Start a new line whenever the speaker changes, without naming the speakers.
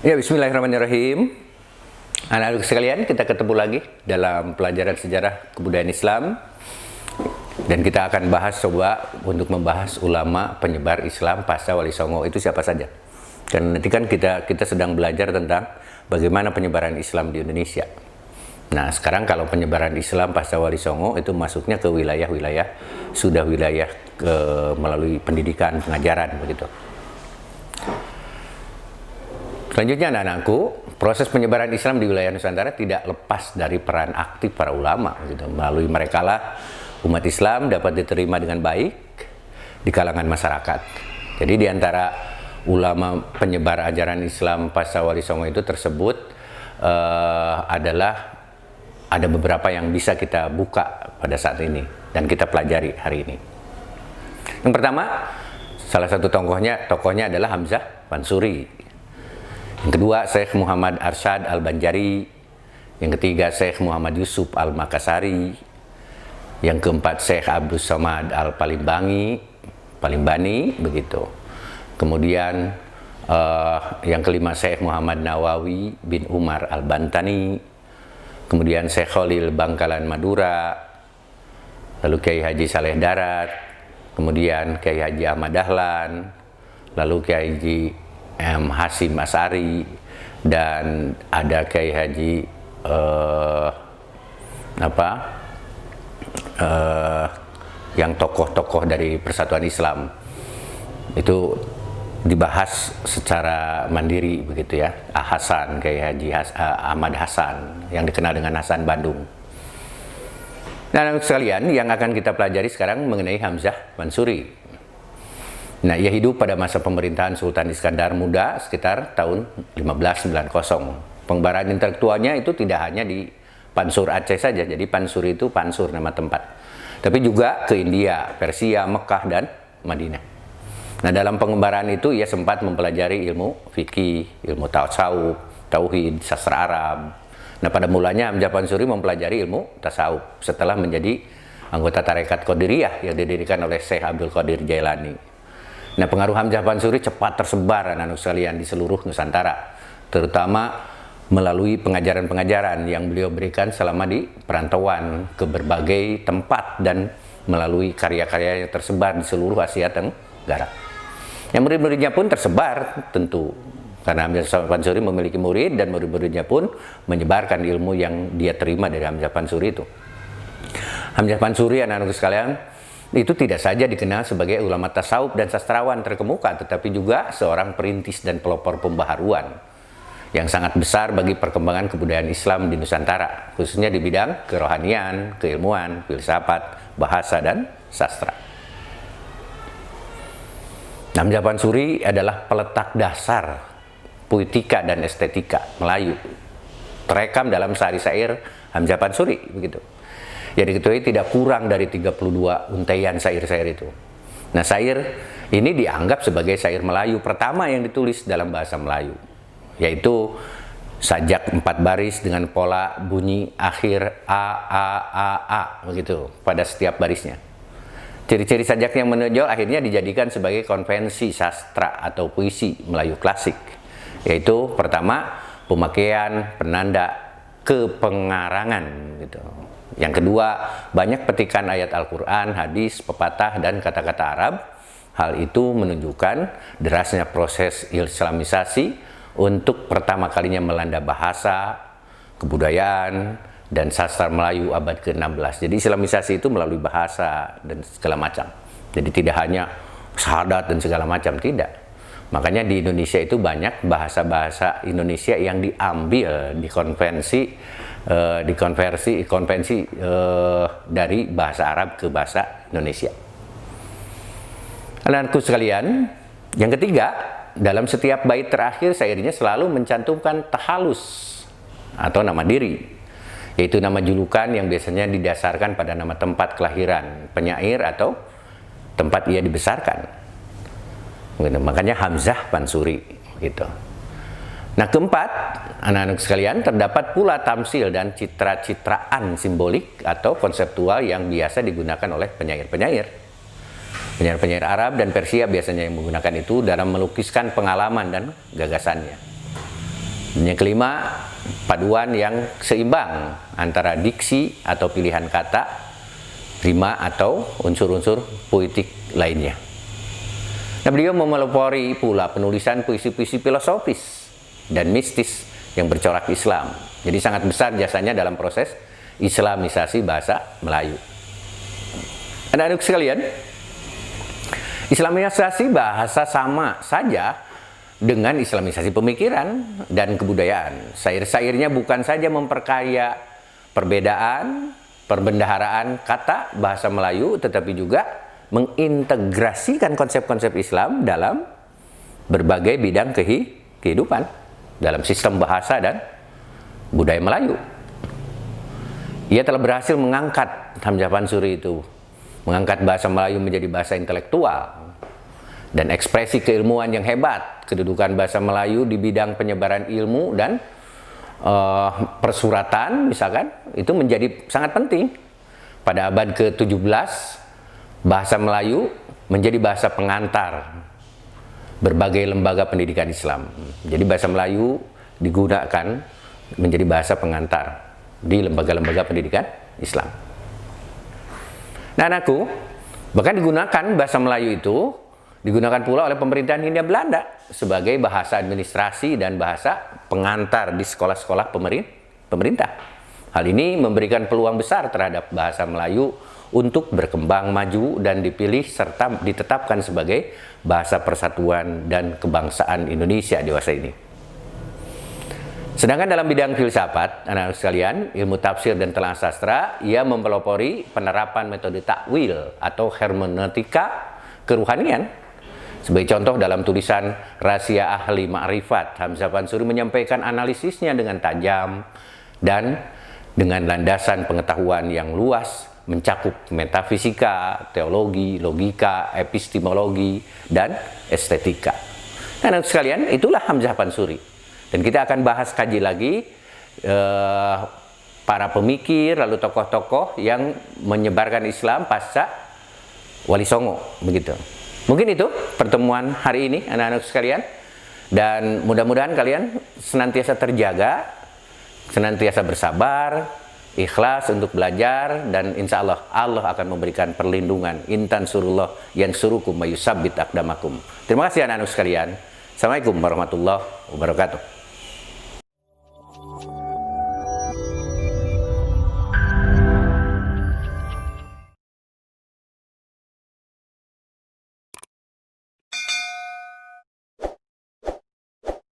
Ya, bismillahirrahmanirrahim. Anak-anak sekalian, kita ketemu lagi dalam pelajaran sejarah kebudayaan Islam. Dan kita akan untuk membahas ulama penyebar Islam pasca Wali Songo itu siapa saja. Dan nanti kan kita sedang belajar tentang bagaimana penyebaran Islam di Indonesia. Nah, sekarang kalau penyebaran Islam pasca Wali Songo itu masuknya ke wilayah-wilayah melalui pendidikan, pengajaran begitu. Selanjutnya anak-anakku, proses penyebaran Islam di wilayah Nusantara tidak lepas dari peran aktif para ulama gitu. Melalui merekalah umat Islam dapat diterima dengan baik di kalangan masyarakat. Jadi di antara ulama penyebar ajaran Islam pasca Wali Songo itu tersebut ada beberapa yang bisa kita buka pada saat ini dan kita pelajari hari ini. Yang pertama, salah satu tokohnya adalah Hamzah Pansuri. Yang kedua, Syekh Muhammad Arsyad Al-Banjari. Yang ketiga, Syekh Muhammad Yusuf Al-Makassari. Yang keempat, Syekh Abdul Somad Palimbani, begitu. Kemudian yang kelima, Syekh Muhammad Nawawi bin Umar Al-Bantani. Kemudian Syekh Khalil Bangkalan Madura. Lalu Kiai Haji Saleh Darat. Kemudian Kiai Haji Ahmad Dahlan. Lalu Kiai Haji Hasim Asari, dan ada Kiai Haji yang tokoh-tokoh dari Persatuan Islam itu dibahas secara mandiri begitu ya. Hasan, Kiai Haji Ahmad Hasan yang dikenal dengan Hasan Bandung. Nah, anak sekalian, yang akan kita pelajari sekarang mengenai Hamzah Pansuri. Nah, ia hidup pada masa pemerintahan Sultan Iskandar Muda sekitar tahun 1590. Pengembaraan intelektualnya itu tidak hanya di Pansur Aceh saja, jadi Pansur itu Pansur nama tempat, tapi juga ke India, Persia, Mekah, dan Madinah. Nah, dalam pengembaraan itu ia sempat mempelajari ilmu fikih, ilmu tasawuf, tauhid, sastra Arab. Nah, pada mulanya Hamzah Pansuri mempelajari ilmu tasawuf setelah menjadi anggota tarekat Qadiriyah yang didirikan oleh Syekh Abdul Qadir Jailani. Nah, pengaruh Hamzah Pansuri cepat tersebar anak-anak sekalian di seluruh Nusantara, terutama melalui pengajaran-pengajaran yang beliau berikan selama di perantauan ke berbagai tempat dan melalui karya-karya yang tersebar di seluruh Asia Tenggara. Yang murid-muridnya pun tersebar tentu, karena Hamzah Pansuri memiliki murid dan murid-muridnya pun menyebarkan ilmu yang dia terima dari Hamzah Pansuri itu. Hamzah Pansuri anak-anak sekalian itu tidak saja dikenal sebagai ulama tasawuf dan sastrawan terkemuka, tetapi juga seorang perintis dan pelopor pembaharuan yang sangat besar bagi perkembangan kebudayaan Islam di Nusantara, khususnya di bidang kerohanian, keilmuan, filsafat, bahasa, dan sastra. Hamzah Pansuri adalah peletak dasar poetika dan estetika Melayu, terekam dalam syair-syair Hamzah Pansuri, begitu. Ya, diketahui tidak kurang dari 32 untaian syair-syair itu. Nah, syair ini dianggap sebagai syair Melayu pertama yang ditulis dalam bahasa Melayu, yaitu sajak 4 baris dengan pola bunyi akhir a begitu pada setiap barisnya. Ciri-ciri sajak yang menonjol akhirnya dijadikan sebagai konvensi sastra atau puisi Melayu klasik, yaitu pertama, pemakaian penanda kepengarangan gitu. Yang kedua, banyak petikan ayat Al-Quran, hadis, pepatah, dan kata-kata Arab. Hal itu menunjukkan derasnya proses islamisasi untuk pertama kalinya melanda bahasa, kebudayaan, dan sastra Melayu abad ke-16. Jadi islamisasi itu melalui bahasa dan segala macam. Jadi tidak hanya syahadat dan segala macam, tidak. Makanya di Indonesia itu banyak bahasa-bahasa Indonesia yang diambil, dikonversi dari bahasa Arab ke bahasa Indonesia. Anak-anakku sekalian, yang ketiga, dalam setiap bait terakhir syairnya selalu mencantumkan tahalus atau nama diri, yaitu nama julukan yang biasanya didasarkan pada nama tempat kelahiran penyair atau tempat ia dibesarkan. Makanya Hamzah Pansuri gitu. Nah, keempat, anak-anak sekalian, terdapat pula tamsil dan citra-citraan simbolik atau konseptual yang biasa digunakan oleh penyair-penyair. Penyair-penyair Arab dan Persia biasanya yang menggunakan itu dalam melukiskan pengalaman dan gagasannya. Dan yang kelima, paduan yang seimbang antara diksi atau pilihan kata, rima atau unsur-unsur poetik lainnya. Nah, beliau memelopori pula penulisan puisi-puisi filosofis dan mistis yang bercorak Islam. Jadi sangat besar jasanya dalam proses Islamisasi bahasa Melayu. Anak-anak sekalian, Islamisasi bahasa sama saja dengan Islamisasi pemikiran dan kebudayaan. Syair-syairnya bukan saja memperkaya perbedaan, perbendaharaan kata bahasa Melayu, tetapi juga mengintegrasikan konsep-konsep Islam dalam berbagai bidang kehidupan, dalam sistem bahasa dan budaya Melayu. Ia telah berhasil mengangkat, Hamzah Pansuri itu, mengangkat bahasa Melayu menjadi bahasa intelektual dan ekspresi keilmuan yang hebat. Kedudukan bahasa Melayu di bidang penyebaran ilmu dan persuratan misalkan, itu menjadi sangat penting. Pada abad ke-17, bahasa Melayu menjadi bahasa pengantar berbagai lembaga pendidikan Islam. Jadi bahasa Melayu digunakan menjadi bahasa pengantar di lembaga-lembaga pendidikan Islam. Nah, anakku, bahkan digunakan bahasa Melayu itu digunakan pula oleh pemerintahan Hindia Belanda sebagai bahasa administrasi dan bahasa pengantar di sekolah-sekolah pemerintah. Hal ini memberikan peluang besar terhadap bahasa Melayu untuk berkembang maju dan dipilih serta ditetapkan sebagai bahasa persatuan dan kebangsaan Indonesia dewasa ini. Sedangkan dalam bidang filsafat, anak-anak sekalian, ilmu tafsir dan telah sastra, ia mempelopori penerapan metode takwil atau hermeneutika keruhanian. Sebagai contoh, dalam tulisan Rahasia Ahli Ma'rifat, Hamzah Pansuri menyampaikan analisisnya dengan tajam dan dengan landasan pengetahuan yang luas, mencakup metafisika, teologi, logika, epistemologi, dan estetika. Nah, anak sekalian, itulah Hamzah Pansuri. Dan kita akan bahas kaji lagi para pemikir, lalu tokoh-tokoh yang menyebarkan Islam pasca Wali Songo, begitu. Mungkin itu pertemuan hari ini, anak-anak sekalian. Dan mudah-mudahan kalian senantiasa terjaga, senantiasa bersabar, ikhlas untuk belajar, dan insya Allah Allah akan memberikan perlindungan. Intan surullah yang surukum mayusabbit akdamakum. Terima kasih anak-anak sekalian. Assalamualaikum warahmatullahi wabarakatuh.